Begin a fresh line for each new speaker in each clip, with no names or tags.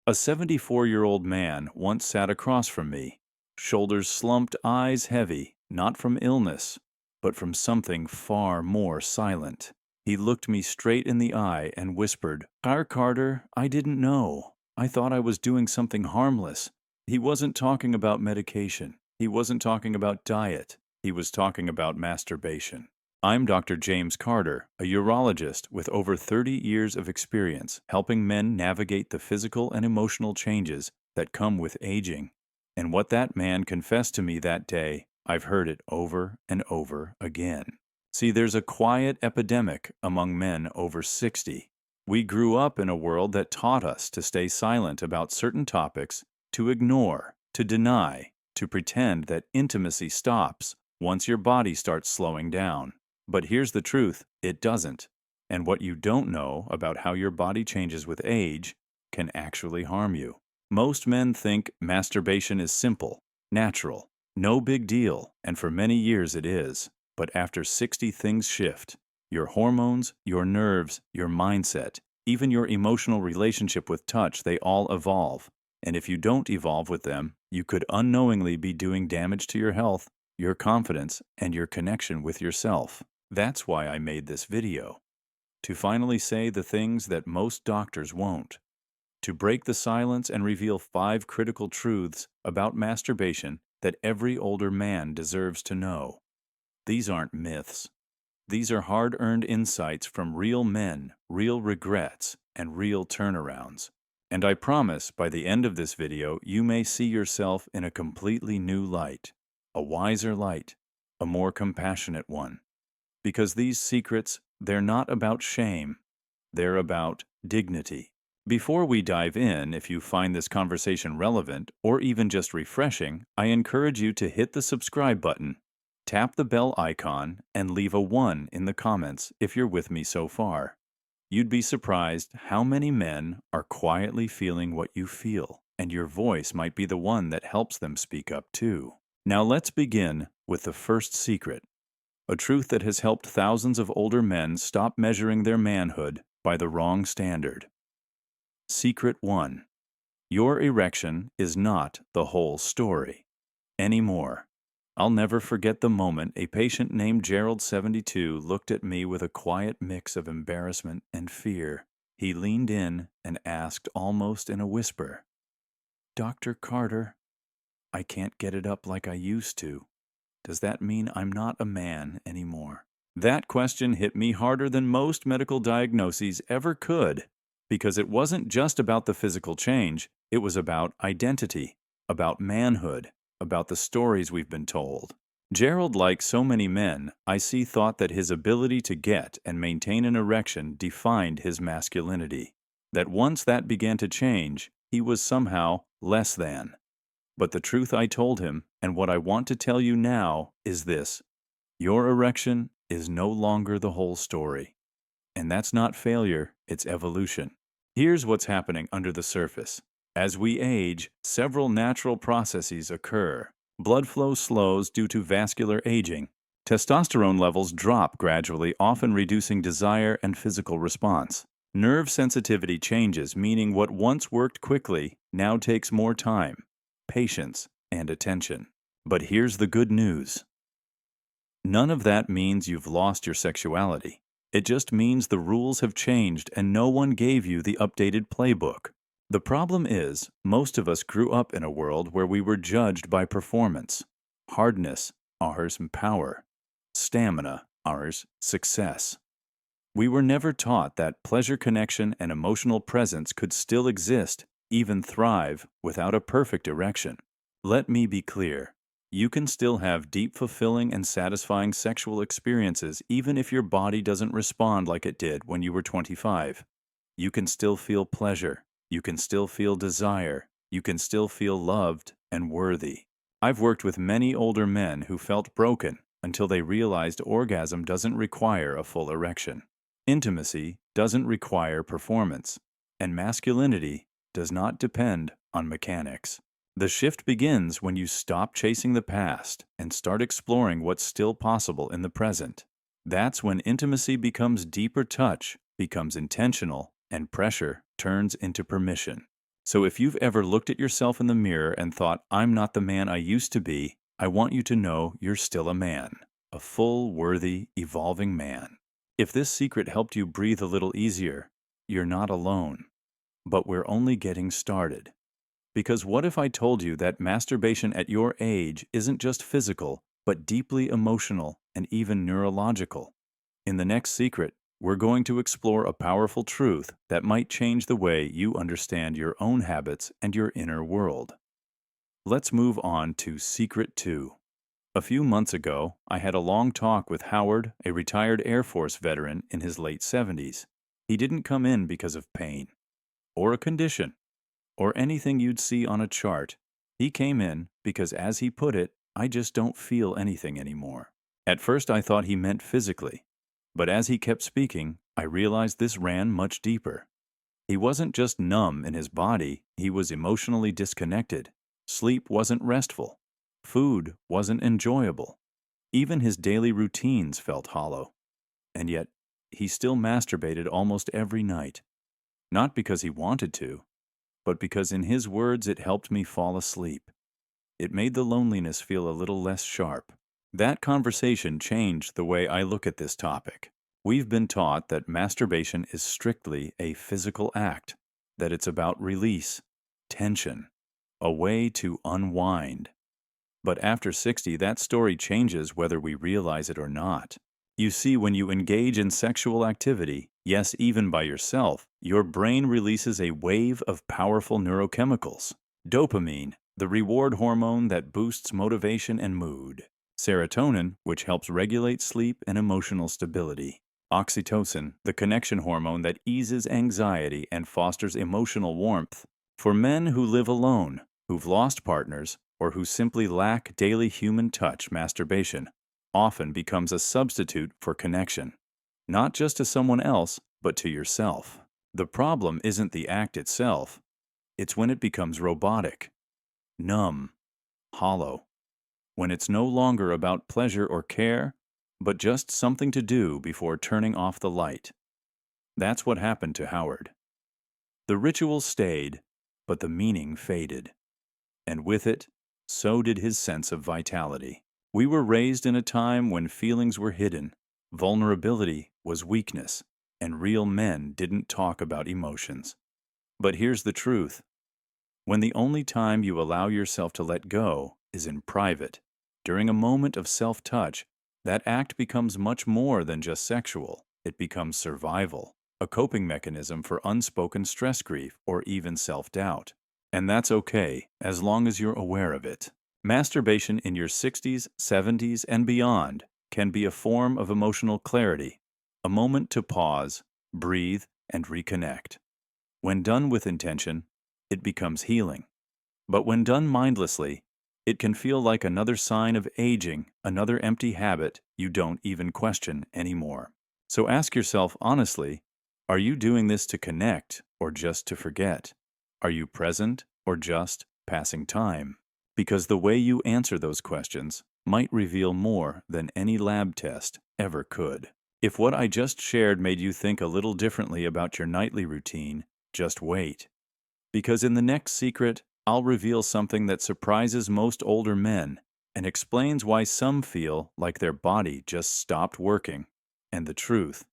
A 74-year-old man once sat across from me, shoulders slumped, eyes heavy, not from illness, but from something far more silent. He looked me straight in the eye and whispered, Carter, I didn't know. I thought I was doing something harmless. He wasn't talking about medication. He wasn't talking about diet. He was talking about masturbation. I'm Dr. James Carter, a urologist with over 30 years of experience helping men navigate the physical and emotional changes that come with aging. And what that man confessed to me that day, I've heard it over and over again. See, there's a quiet epidemic among men over 60. We grew up in a world that taught us to stay silent about certain topics, to ignore, to deny, to pretend that intimacy stops once your body starts slowing down. But here's the truth, it doesn't. And what you don't know about how your body changes with age can actually harm you. Most men think masturbation is simple, natural, no big deal, and for many years it is. But after 60 things shift. Your hormones, your nerves, your mindset, even your emotional relationship with touch, they all evolve. And if you don't evolve with them, you could unknowingly be doing damage to your health, your confidence, and your connection with yourself. That's why I made this video. To finally say the things that most doctors won't. To break the silence and reveal 5 critical truths about masturbation that every older man deserves to know. These aren't myths. These are hard-earned insights from real men, real regrets, and real turnarounds. And I promise by the end of this video, you may see yourself in a completely new light, a wiser light, a more compassionate one. Because these secrets, they're not about shame, they're about dignity. Before we dive in, if you find this conversation relevant or even just refreshing, I encourage you to hit the subscribe button, tap the bell icon, and leave a 1 in the comments if you're with me so far. You'd be surprised how many men are quietly feeling what you feel, and your voice might be the one that helps them speak up too. Now let's begin with the first secret. A truth that has helped thousands of older men stop measuring their manhood by the wrong standard. Secret 1. Your erection is not the whole story anymore. I'll never forget the moment a patient named Gerald, 72, looked at me with a quiet mix of embarrassment and fear. He leaned in and asked almost in a whisper, Dr. Carter, I can't get it up like I used to. Does that mean I'm not a man anymore? That question hit me harder than most medical diagnoses ever could, because it wasn't just about the physical change, it was about identity, about manhood, about the stories we've been told. Gerald, like so many men, I see, thought that his ability to get and maintain an erection defined his masculinity, that once that began to change, he was somehow less than. But the truth I told him, and what I want to tell you now, is this. Your erection is no longer the whole story. And that's not failure, it's evolution. Here's what's happening under the surface. As we age, several natural processes occur. Blood flow slows due to vascular aging. Testosterone levels drop gradually, often reducing desire and physical response. Nerve sensitivity changes, meaning what once worked quickly now takes more time, patience, and attention. But here's the good news. None of that means you've lost your sexuality. It just means the rules have changed and no one gave you the updated playbook. The problem is, most of us grew up in a world where we were judged by performance. Hardness, ours power. Stamina, ours success. We were never taught that pleasure, connection, and emotional presence could still exist, even thrive, without a perfect erection. Let me be clear. You can still have deep, fulfilling, and satisfying sexual experiences even if your body doesn't respond like it did when you were 25. You can still feel pleasure. You can still feel desire. You can still feel loved and worthy. I've worked with many older men who felt broken until they realized orgasm doesn't require a full erection. Intimacy doesn't require performance. And masculinity does not depend on mechanics. The shift begins when you stop chasing the past and start exploring what's still possible in the present. That's when intimacy becomes deeper touch, becomes intentional, and pressure turns into permission. So if you've ever looked at yourself in the mirror and thought, I'm not the man I used to be, I want you to know you're still a man, a full, worthy, evolving man. If this secret helped you breathe a little easier, you're not alone. But we're only getting started. Because what if I told you that masturbation at your age isn't just physical, but deeply emotional and even neurological? In the next secret, we're going to explore a powerful truth that might change the way you understand your own habits and your inner world. Let's move on to Secret 2. A few months ago, I had a long talk with Howard, a retired Air Force veteran in his late 70s. He didn't come in because of pain, or a condition, or anything you'd see on a chart. He came in because, as he put it, I just don't feel anything anymore. At first I thought he meant physically, but as he kept speaking, I realized this ran much deeper. He wasn't just numb in his body, he was emotionally disconnected. Sleep wasn't restful. Food wasn't enjoyable. Even his daily routines felt hollow. And yet, he still masturbated almost every night. Not because he wanted to, but because in his words it helped me fall asleep. It made the loneliness feel a little less sharp. That conversation changed the way I look at this topic. We've been taught that masturbation is strictly a physical act, that it's about release, tension, a way to unwind. But after 60, that story changes whether we realize it or not. You see, when you engage in sexual activity, yes, even by yourself, your brain releases a wave of powerful neurochemicals. Dopamine, the reward hormone that boosts motivation and mood. Serotonin, which helps regulate sleep and emotional stability. Oxytocin, the connection hormone that eases anxiety and fosters emotional warmth. For men who live alone, who've lost partners, or who simply lack daily human touch, masturbation often becomes a substitute for connection. Not just to someone else, but to yourself. The problem isn't the act itself. It's when it becomes robotic, numb, hollow. When it's no longer about pleasure or care, but just something to do before turning off the light. That's what happened to Howard. The ritual stayed, but the meaning faded. And with it, so did his sense of vitality. We were raised in a time when feelings were hidden, vulnerability was weakness, and real men didn't talk about emotions. But here's the truth. When the only time you allow yourself to let go is in private, during a moment of self-touch, that act becomes much more than just sexual. It becomes survival, a coping mechanism for unspoken stress, grief, or even self-doubt. And that's okay, as long as you're aware of it. Masturbation in your 60s, 70s, and beyond can be a form of emotional clarity, a moment to pause, breathe, and reconnect. When done with intention, it becomes healing. But when done mindlessly, it can feel like another sign of aging, another empty habit you don't even question anymore. So ask yourself honestly, are you doing this to connect or just to forget? Are you present or just passing time? Because the way you answer those questions might reveal more than any lab test ever could. If what I just shared made you think a little differently about your nightly routine, just wait. Because in the next secret, I'll reveal something that surprises most older men and explains why some feel like their body just stopped working. And the truth,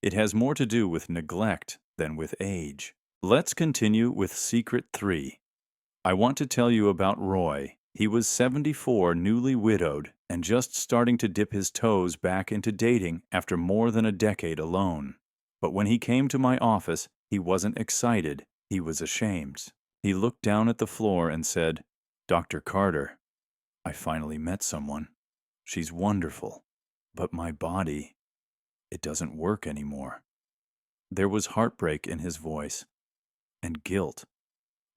it has more to do with neglect than with age. Let's continue with Secret 3. I want to tell you about Roy. He was 74, newly widowed, and just starting to dip his toes back into dating after more than a decade alone. But when he came to my office, he wasn't excited, he was ashamed. He looked down at the floor and said, "Dr. Carter, I finally met someone. She's wonderful, but my body, it doesn't work anymore." There was heartbreak in his voice, and guilt,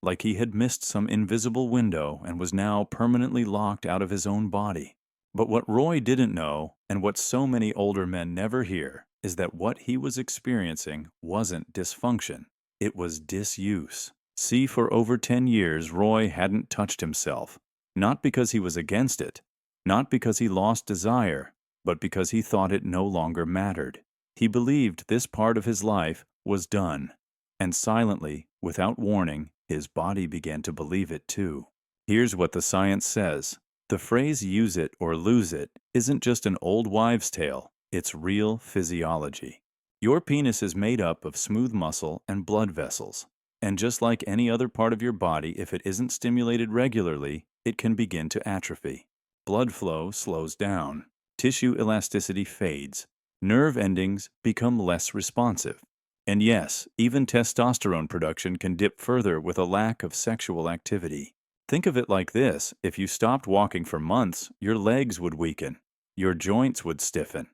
like he had missed some invisible window and was now permanently locked out of his own body. But what Roy didn't know, and what so many older men never hear, is that what he was experiencing wasn't dysfunction, it was disuse. See, for over 10 years, Roy hadn't touched himself, not because he was against it, not because he lost desire, but because he thought it no longer mattered. He believed this part of his life was done, and silently, without warning, His body began to believe it too. Here's what the science says. The phrase "use it or lose it" isn't just an old wives' tale, it's real physiology. Your penis is made up of smooth muscle and blood vessels. And just like any other part of your body, if it isn't stimulated regularly, it can begin to atrophy. Blood flow slows down. Tissue elasticity fades. Nerve endings become less responsive. And yes, even testosterone production can dip further with a lack of sexual activity. Think of it like this: if you stopped walking for months, your legs would weaken. Your joints would stiffen.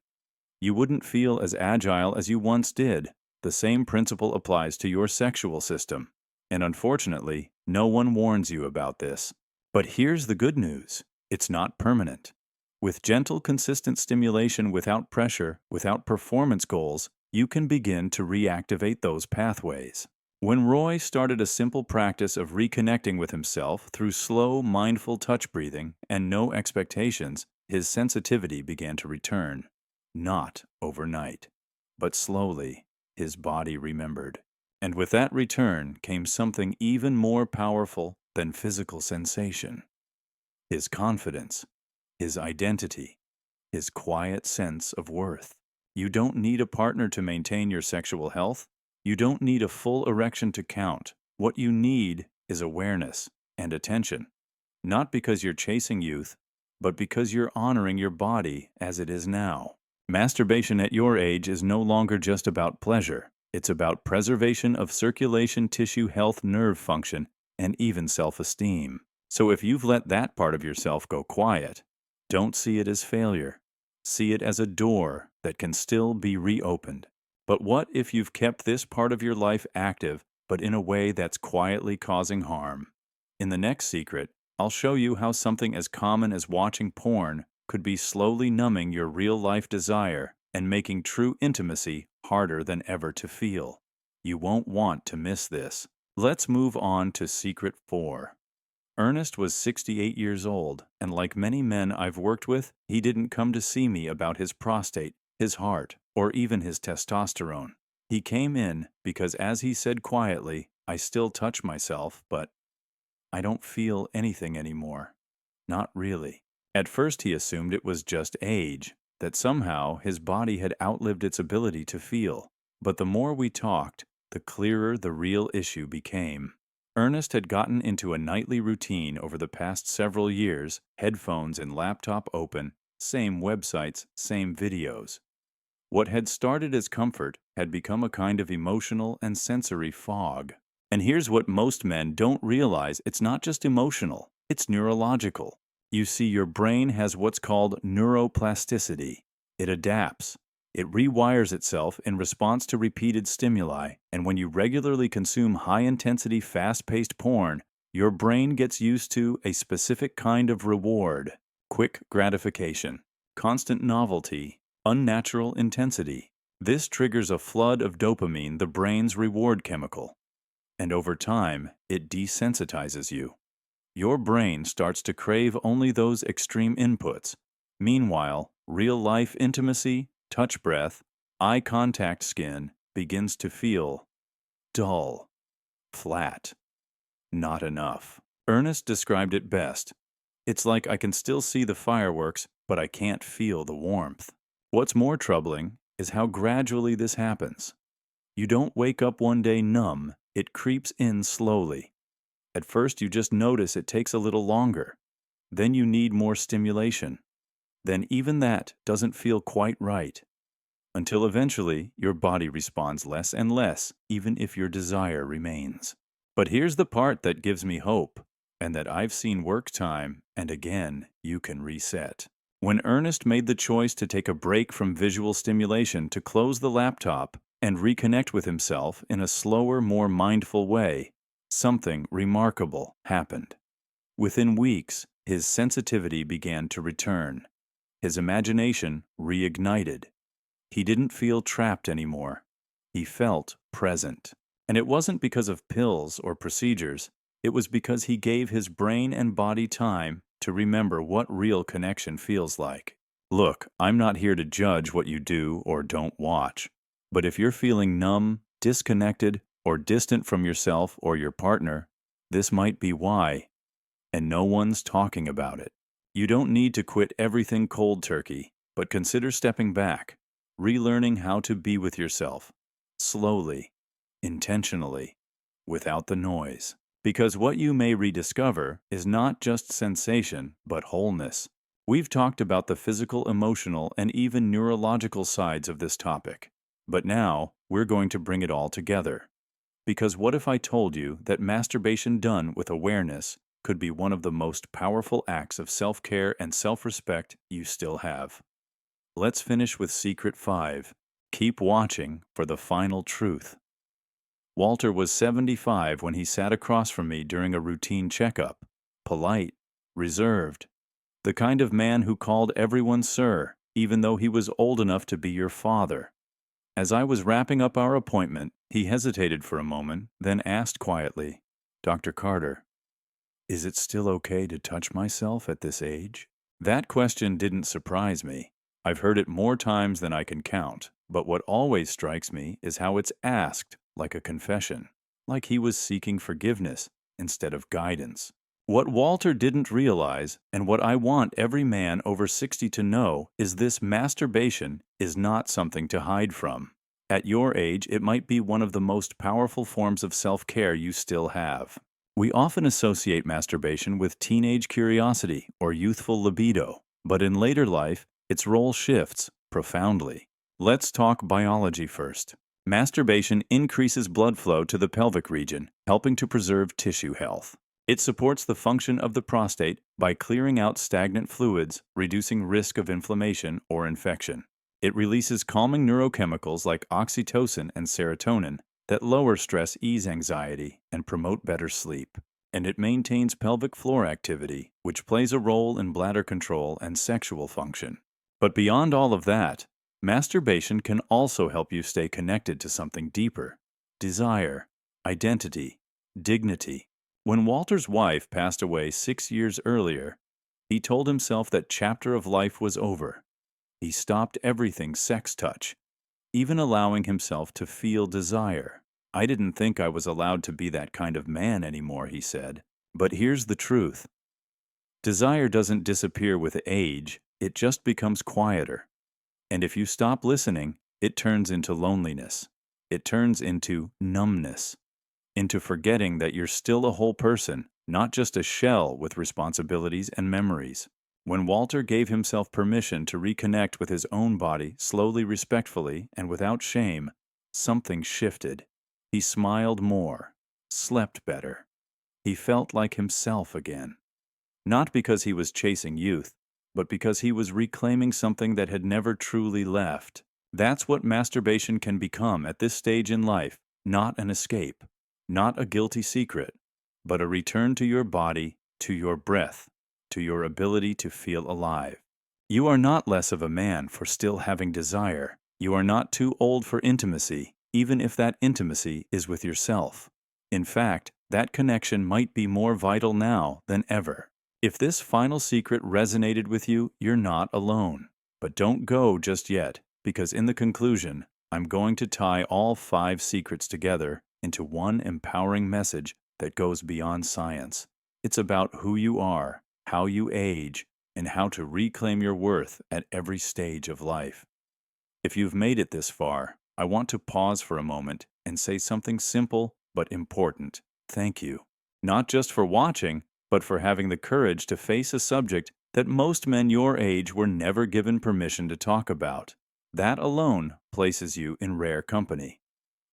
You wouldn't feel as agile as you once did. The same principle applies to your sexual system. And unfortunately, no one warns you about this. But here's the good news. It's not permanent. With gentle, consistent stimulation without pressure, without performance goals, you can begin to reactivate those pathways. When Roy started a simple practice of reconnecting with himself through slow, mindful touch breathing and no expectations, his sensitivity began to return. Not overnight, but slowly. His body remembered. And with that return came something even more powerful than physical sensation. His confidence, his identity, his quiet sense of worth. You don't need a partner to maintain your sexual health. You don't need a full erection to count. What you need is awareness and attention. Not because you're chasing youth, but because you're honoring your body as it is now. Masturbation at your age is no longer just about pleasure. It's about preservation of circulation, tissue health, nerve function, and even self-esteem. So if you've let that part of yourself go quiet, don't see it as failure. See it as a door that can still be reopened. But what if you've kept this part of your life active, but in a way that's quietly causing harm? In the next secret, I'll show you how something as common as watching porn could be slowly numbing your real-life desire and making true intimacy harder than ever to feel. You won't want to miss this. Let's move on to Secret 4. Ernest was 68 years old, and like many men I've worked with, he didn't come to see me about his prostate, his heart, or even his testosterone. He came in because, as he said quietly, I still touch myself, but I don't feel anything anymore. Not really. At first he assumed it was just age, that somehow his body had outlived its ability to feel. But the more we talked, the clearer the real issue became. Ernest had gotten into a nightly routine over the past several years, headphones and laptop open, same websites, same videos. What had started as comfort had become a kind of emotional and sensory fog. And here's what most men don't realize: it's not just emotional, it's neurological. You see, your brain has what's called neuroplasticity. It adapts. It rewires itself in response to repeated stimuli, and when you regularly consume high-intensity, fast-paced porn, your brain gets used to a specific kind of reward: quick gratification, constant novelty, unnatural intensity. This triggers a flood of dopamine, the brain's reward chemical. And over time, it desensitizes you. Your brain starts to crave only those extreme inputs. Meanwhile, real-life intimacy, touch, breath, eye contact, skin begins to feel dull, flat, not enough. Ernest described it best. It's like I can still see the fireworks, but I can't feel the warmth. What's more troubling is how gradually this happens. You don't wake up one day numb, it creeps in slowly. At first you just notice it takes a little longer. Then you need more stimulation. Then even that doesn't feel quite right. Until eventually your body responds less and less, even if your desire remains. But here's the part that gives me hope, and that I've seen work time, and again, you can reset. When Ernest made the choice to take a break from visual stimulation, to close the laptop and reconnect with himself in a slower, more mindful way, something remarkable happened. Within weeks, his sensitivity began to return. His imagination reignited. He didn't feel trapped anymore. He felt present. And it wasn't because of pills or procedures. It was because he gave his brain and body time to remember what real connection feels like. Look, I'm not here to judge what you do or don't watch. But if you're feeling numb, disconnected, or distant from yourself or your partner, This might be why, and no one's talking about it. You don't need to quit everything cold turkey, but consider stepping back, relearning how to be with yourself, slowly, intentionally, without the noise. Because what you may rediscover is not just sensation, but wholeness. We've talked about the physical, emotional, and even neurological sides of this topic. But now, we're going to bring it all together. Because what if I told you that masturbation done with awareness could be one of the most powerful acts of self-care and self-respect you still have? Let's finish with Secret 5. Keep watching for the final truth. Walter was 75 when he sat across from me during a routine checkup. Polite, reserved. The kind of man who called everyone sir, even though he was old enough to be your father. As I was wrapping up our appointment, he hesitated for a moment, then asked quietly, "Dr. Carter, is it still okay to touch myself at this age?" That question didn't surprise me. I've heard it more times than I can count, but what always strikes me is how it's asked like a confession, like he was seeking forgiveness instead of guidance. What Walter didn't realize, and what I want every man over 60 to know, is this: masturbation is not something to hide from. At your age, it might be one of the most powerful forms of self-care you still have. We often associate masturbation with teenage curiosity or youthful libido, but in later life, its role shifts profoundly. Let's talk biology first. Masturbation increases blood flow to the pelvic region, helping to preserve tissue health. It supports the function of the prostate by clearing out stagnant fluids, reducing risk of inflammation or infection. It releases calming neurochemicals like oxytocin and serotonin that lower stress, ease anxiety, and promote better sleep. And it maintains pelvic floor activity, which plays a role in bladder control and sexual function. But beyond all of that, masturbation can also help you stay connected to something deeper: desire, identity, dignity. When Walter's wife passed away 6 years earlier, he told himself that chapter of life was over. He stopped everything sex touch, even allowing himself to feel desire. "I didn't think I was allowed to be that kind of man anymore," he said. But here's the truth. Desire doesn't disappear with age, it just becomes quieter. And if you stop listening, it turns into loneliness. It turns into numbness. Into forgetting that you're still a whole person, not just a shell with responsibilities and memories. When Walter gave himself permission to reconnect with his own body, slowly, respectfully, and without shame, something shifted. He smiled more, slept better. He felt like himself again. Not because he was chasing youth, but because he was reclaiming something that had never truly left. That's what masturbation can become at this stage in life: not an escape, not a guilty secret, but a return to your body, to your breath, to your ability to feel alive. You are not less of a man for still having desire. You are not too old for intimacy, even if that intimacy is with yourself. In fact, that connection might be more vital now than ever. If this final secret resonated with you, you're not alone. But don't go just yet, because in the conclusion, I'm going to tie all 5 secrets together into one empowering message that goes beyond science. It's about who you are, how you age, and how to reclaim your worth at every stage of life. If you've made it this far, I want to pause for a moment and say something simple but important. Thank you. Not just for watching, but for having the courage to face a subject that most men your age were never given permission to talk about. That alone places you in rare company.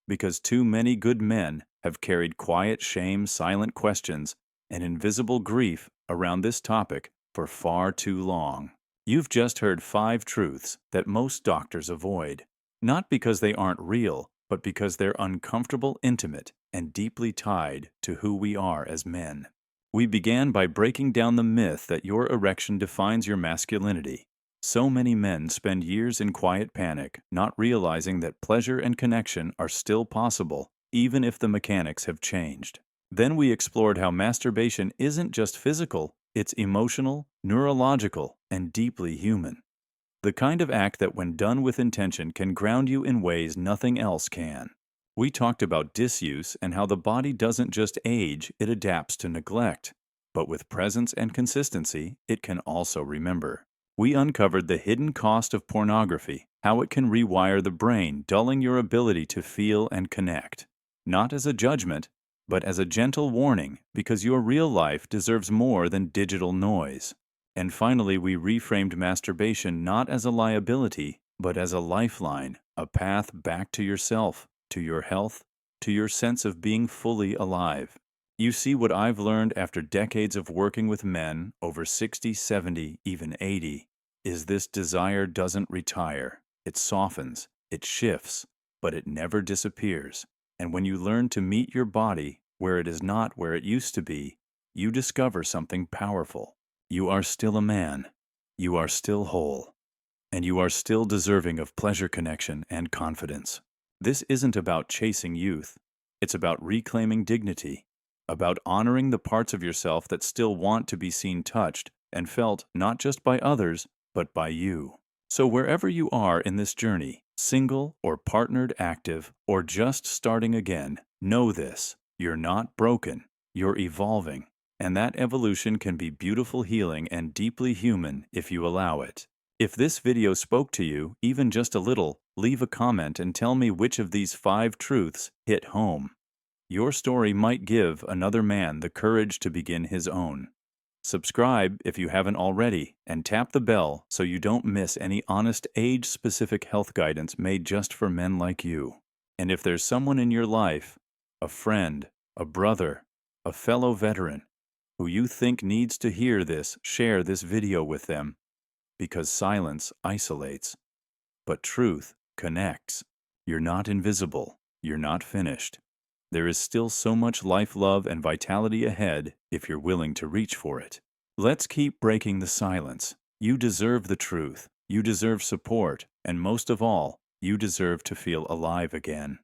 Because too many good men have carried quiet shame, silent questions, and invisible grief around this topic for far too long. You've just heard 5 truths that most doctors avoid, not because they aren't real, but because they're uncomfortable, intimate, and deeply tied to who we are as men. We began by breaking down the myth that your erection defines your masculinity. So many men spend years in quiet panic, not realizing that pleasure and connection are still possible, even if the mechanics have changed. Then we explored how masturbation isn't just physical, it's emotional, neurological, and deeply human. The kind of act that, when done with intention, can ground you in ways nothing else can. We talked about disuse and how the body doesn't just age, it adapts to neglect. But with presence and consistency, it can also remember. We uncovered the hidden cost of pornography, how it can rewire the brain, dulling your ability to feel and connect. Not as a judgment, but as a gentle warning, because your real life deserves more than digital noise. And finally, we reframed masturbation not as a liability, but as a lifeline, a path back to yourself, to your health, to your sense of being fully alive. You see, what I've learned after decades of working with men, over 60, 70, even 80, is this desire doesn't retire. It softens, it shifts, but it never disappears. And when you learn to meet your body where it is not where it used to be, you discover something powerful. You are still a man. You are still whole. And you are still deserving of pleasure, connection, and confidence. This isn't about chasing youth. It's about reclaiming dignity, about honoring the parts of yourself that still want to be seen, touched, and felt not just by others, but by you. So wherever you are in this journey, single or partnered, active, or just starting again, know this: you're not broken, you're evolving. And that evolution can be beautiful, healing, and deeply human if you allow it. If this video spoke to you, even just a little, leave a comment and tell me which of these 5 truths hit home. Your story might give another man the courage to begin his own. Subscribe if you haven't already, and tap the bell so you don't miss any honest, age-specific health guidance made just for men like you. And if there's someone in your life, a friend, a brother, a fellow veteran, who you think needs to hear this, share this video with them. Because silence isolates, but truth connects. You're not invisible. You're not finished. There is still so much life, love, and vitality ahead if you're willing to reach for it. Let's keep breaking the silence. You deserve the truth. You deserve support. And most of all, you deserve to feel alive again.